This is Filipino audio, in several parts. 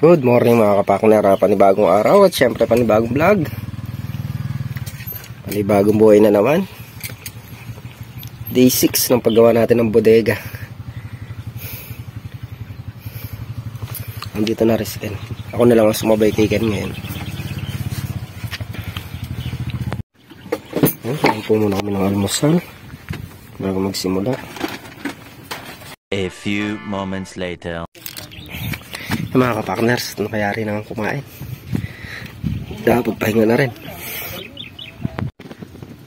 Good morning mga kapakner, panibagong araw at syempre panibagong vlog, panibagong buhay na naman. Day 6 ng paggawa natin ng bodega. Andito na rin. Ako na lang ang sumabay kay Ken ngayon. Kain po muna kami ng almusal bago magsimula. A few moments later. Mga kapakners, nakayari na ang kumain. Dapat pahinga na rin.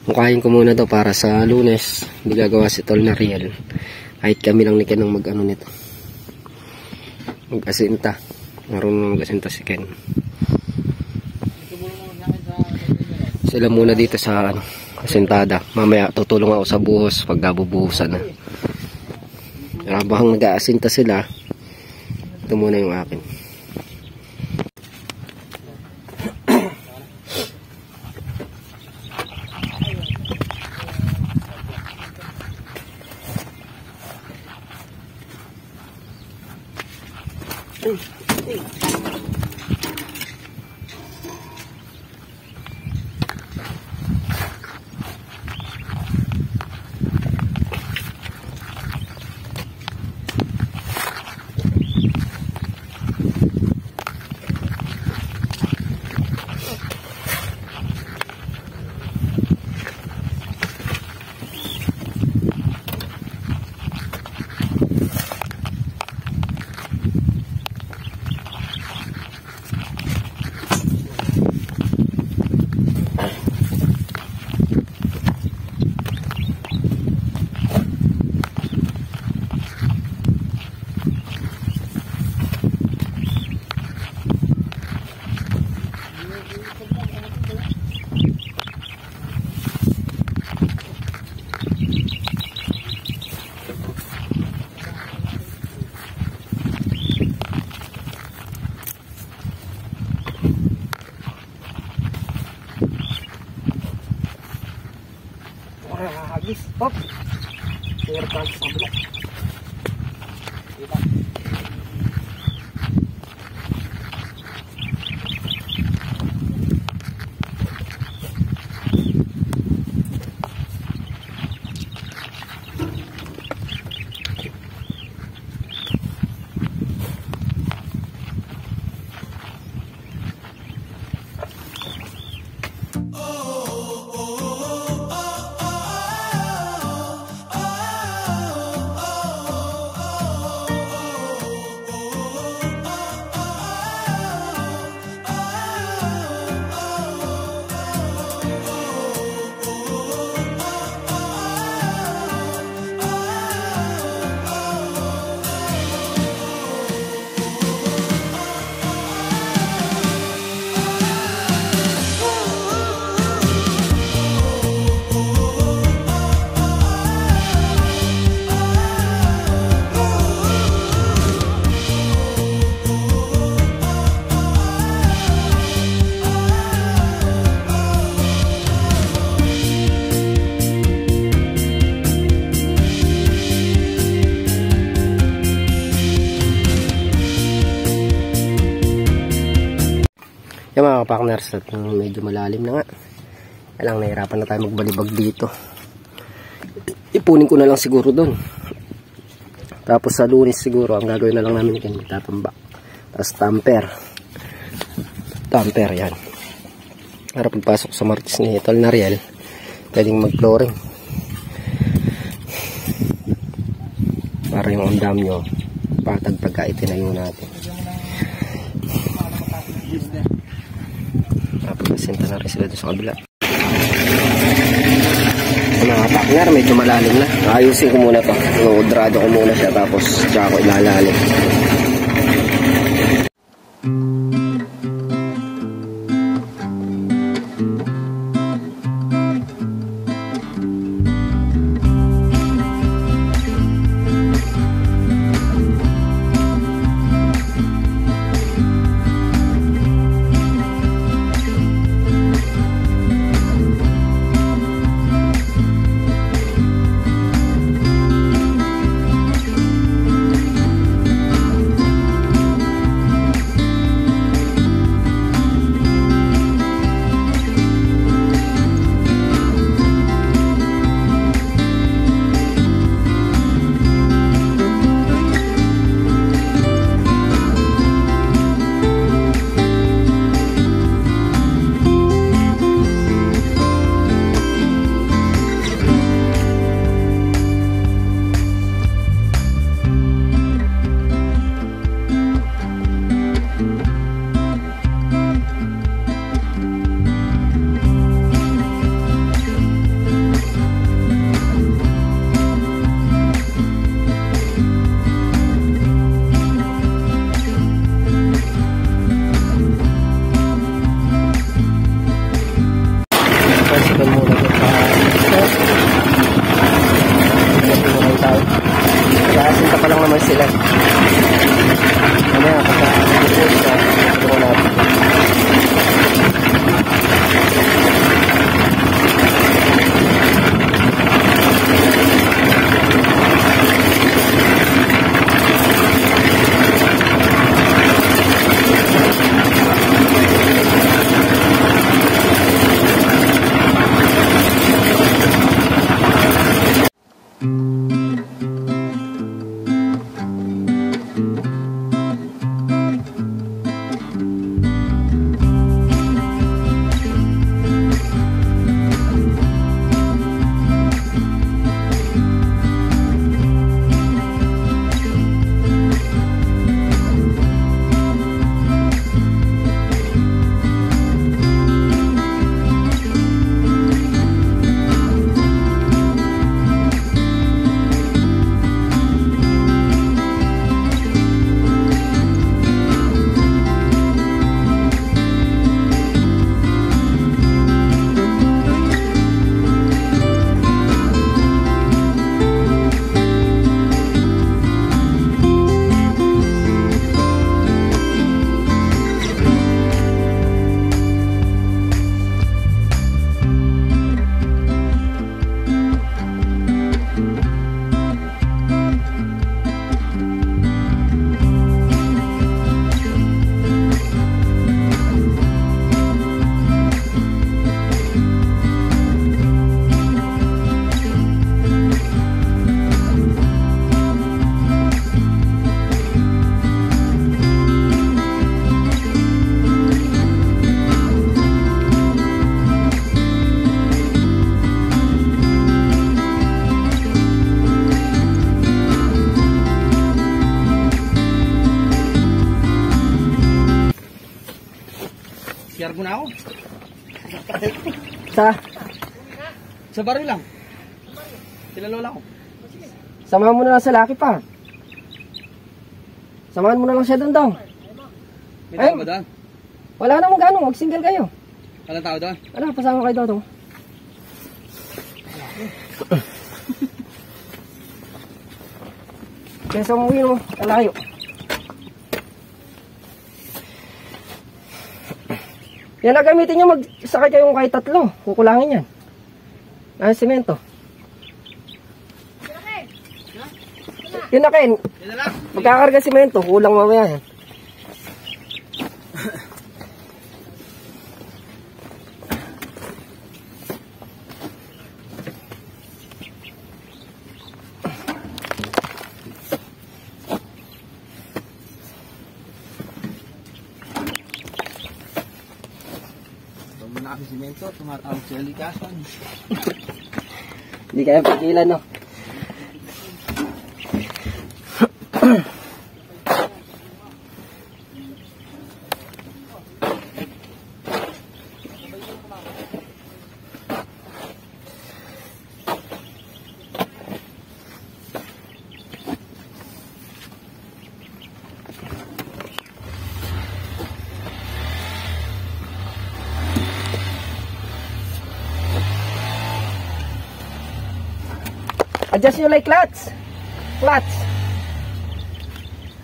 Mukain ko muna to para sa Lunes. Hindi gagawa si Tol na real. Kahit kami lang ni Ken ang mag-ano nito, mag-asinta. Marunong mag-asinta si Ken. Sila muna dito sa asintada. Mamaya tutulong ako sa buhos pag nabubuhusan na. Habang nag-aasinta sila, ito muna yung akin. Habis, hop. Terpas sabla. Kita. Yung mga kapakners, medyo malalim na nga. Kailang nahirapan na tayo magbalibag dito. Ipunin ko na lang siguro doon. Tapos sa Lunes siguro, ang gagawin na lang namin yan, tatambak. Tapos tamper yan. Para pagpasok sa martis ni Tol na real, pwedeng mag-flooring. Para yung ondam nyo, patag pagka itinayo natin. Napagkasinta na rin sila doon sa kabila. Mga kapakner, medyo malalim na. Ayusin ko muna to. Udrado ko muna siya, tapos tsaka ko ilalalim. sila. Mamaya, pagka-upload sa siguro natin. Yargo na ako. Sa baril lang. Sila lola ko. Samahan mo na lang sa laki pa. Samahan mo na lang siya doon daw. May tao ba doon? Wala namang gano'n, mag-single kayo. Walang tao doon? Wala, pasama kayo daw. Kesa umuwi mo, kalayo. Yan na gamitin nyo, magsakay kayong kahit 3. Kukulangin yan. Ah, semento. Yun na Ken. Magkakarga semento, kulang mamaya yan. Muna kasi simento, tumatawag sa likasan. Hindi kaya pigilan, no? Adjust nyo like clutch. Clutch.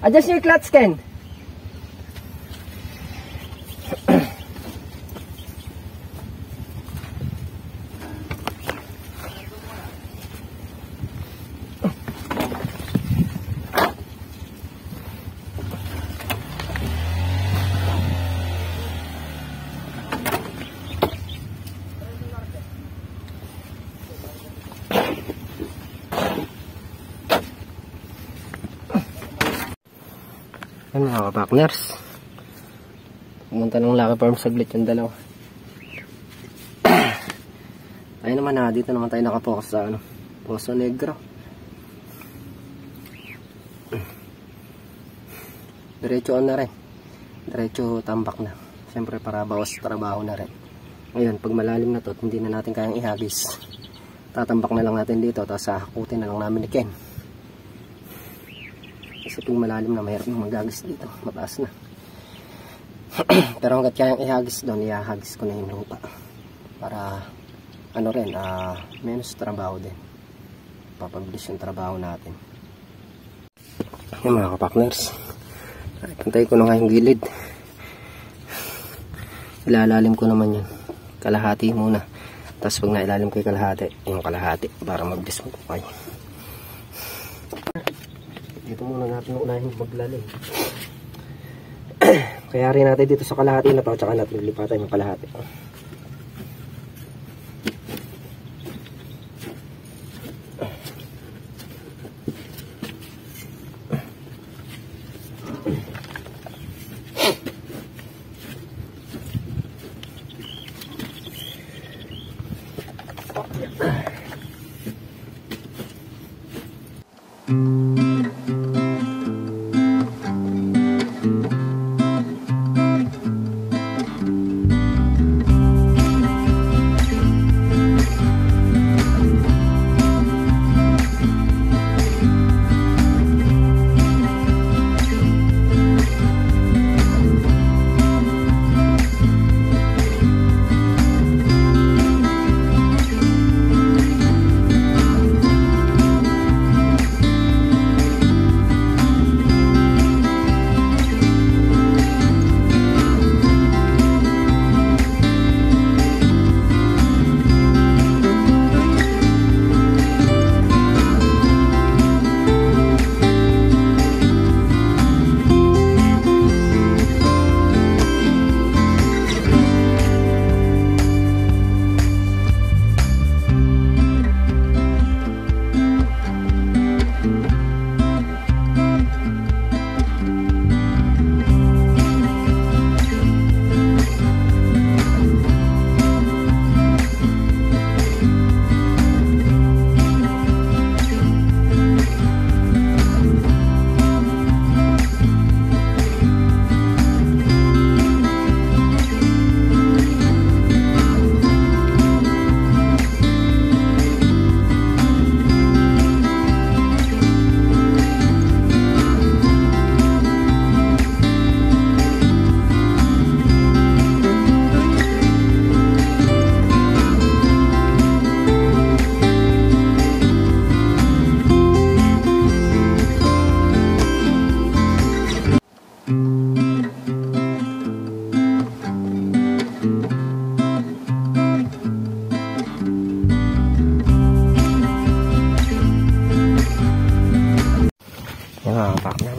Adjust nyo yung clutch, Ken. Yan mga partners, pumunta ng Lucky Farm saglit yung dalawa. Tayo naman dito naman tayo nakapokus sa Poso Negro. Diretso na rin, diretso tambak na, siyempre para bawas trabaho na rin. Ngayon pag malalim na to, hindi na natin kayang ihagis, tatambak na lang natin dito, tapos hakutin na lang namin ni Ken. Kasi pag malalim na, mayroon magagis dito, mataas na. Pero hanggat kayang ihagis doon, ihagis ko na yung lupa para rin, menos trabaho din, papabilis yung trabaho natin. Yan mga kapakners. Pantay ko na nga yung gilid. Ilalalim ko naman yan. Kalahati muna. Tapos pag nailalim ko yung kalahati para mabis mo kayo. Dito muna natin unahin maglalim. Kaya rin natin dito sa kalahati na to, tsaka natin lipatan yung kalahati.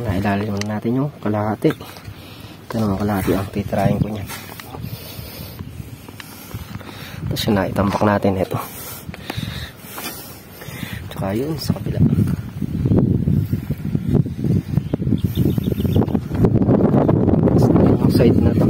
Nailalim natin yung kalahati. Ito naman kalahati ang titirahin ko niyan. Tapos yun na, itambak natin ito. Tsaka yun sa kabila. Tapos yung side na ito.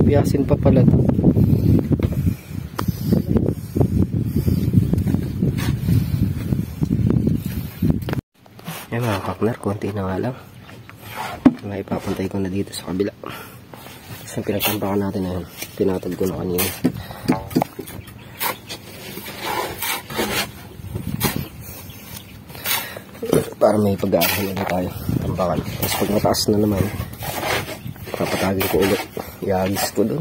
Piyasin pa pala ito. Yan mga partner, konti na nga lang. May ipapantay ko na dito sa kabila. Kasi pinagtampakan natin na yun. Tinatag ko na kanina. Para may pag-aaral na tayo. Tampakan. Tapos pag mataas na naman, papatagin ko ulit. Iagis ko dun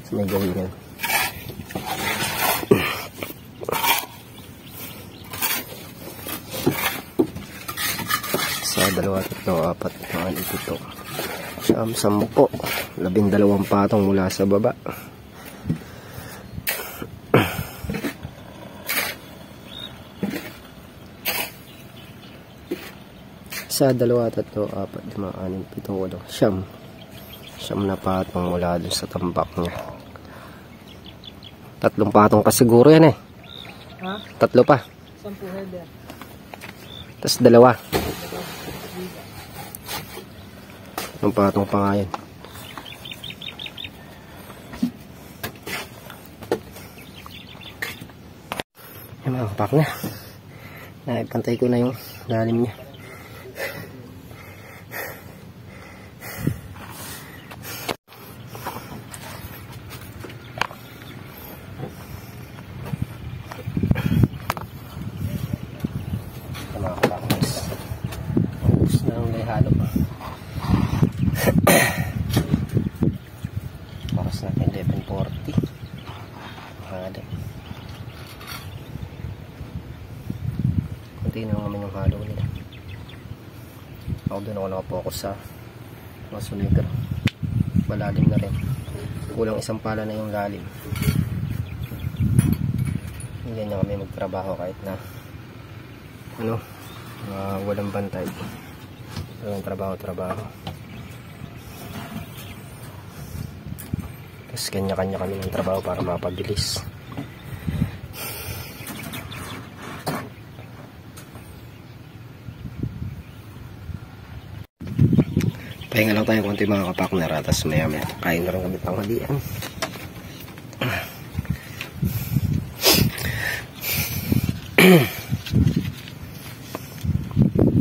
sa may gawin yan. Sa 2, 3, 4, 5, 7, 10, 12 patong mula sa baba. Sa 2, 3, 4, 5, 6, 7, 8, 9, 10, 9 na patong mula dun sa tambak niya. 3 patong pa siguro yan eh. Ha? 3 pa. 10 header. Tapos 2. 3 patong pa nga yan. Yan mga kapak na. Naipantay ko na yung lalim niya. Mga kapakos, ubus na ang may halo. Oras natin 11:40. Hali. Kunti na naman yung halo nila. Ako doon ako nakapokus sa Paso Negro. Malalim na rin. Kulang isang pala na yung lalim. Hindi na kami magtrabaho kahit na walang bantay. Walang trabaho. Tapos kanya-kanya kami ng trabaho para mapabilis. Pahinga lang tayo konti mga kapakner. Tapos maya kain na rin kami tanghalian.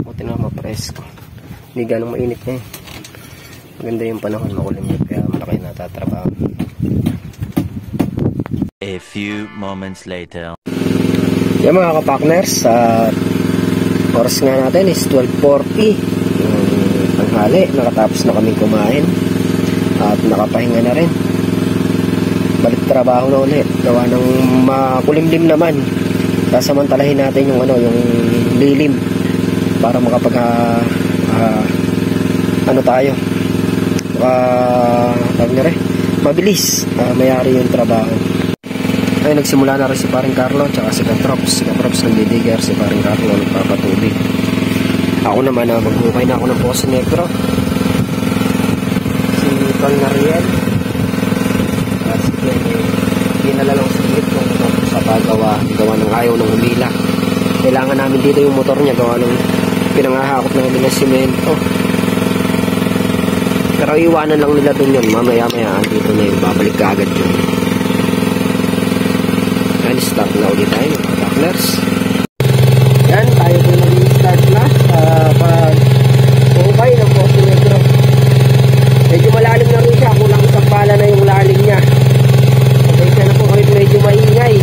Buti na mapresko. Hindi ganong mainit na eh. Maganda yung panahon, makulimit. Kaya malaki natatrabaho. A few moments later. Yan mga kapakners, oras nga natin is 12:40. Tanghali, nakatapos na kami kumain at nakapahinga na rin. Balik trabaho na ulit. Gawa ng makulimlim naman. Sasamantalahin natin yung lilim para makapag tayo. Mabilis mayari yung trabaho. Ay, nagsimula na rin si Paring Carlo tsaka si Katrops. Nagdidigar, si Paring Carlo nagpapatubig. Ako naman maghukay na ako ng Paso Negro. Si Paring Ariel at si Kenny dinala lang sa gilid kung sa paggawa ng ayaw ng humila. Kailangan namin dito yung motor niya gawa ng pinangahakot namin ng simento. Pero iwanan lang nila dun yun. Mamaya dito na yung babalik ka agad yun. Yan, start na ulit tayo mga kapakners. Yan, tayo po nag-start na pag-ukay ng Paso Negro. Medyo malalim na rin siya. Kulang isang pala na yung lalim niya. Pasensya na po kahit medyo maingay.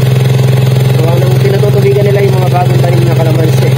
So, nang pinatutubigan nila yung mga bagong tanim na kalamansi.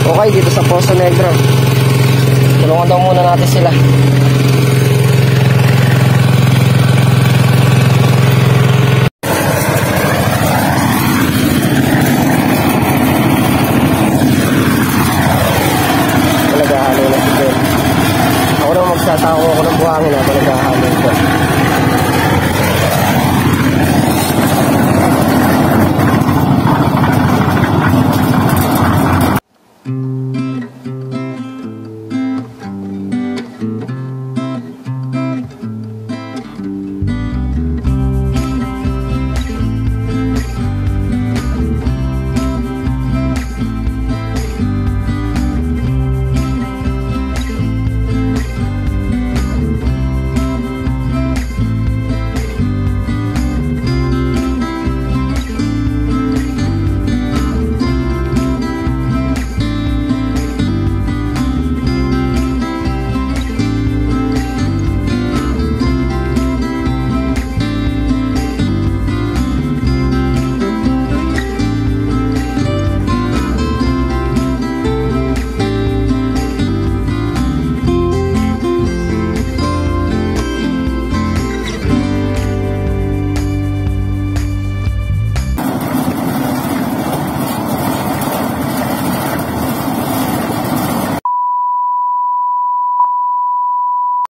Okay, dito sa Paso Negro. Tulungan daw muna natin sila.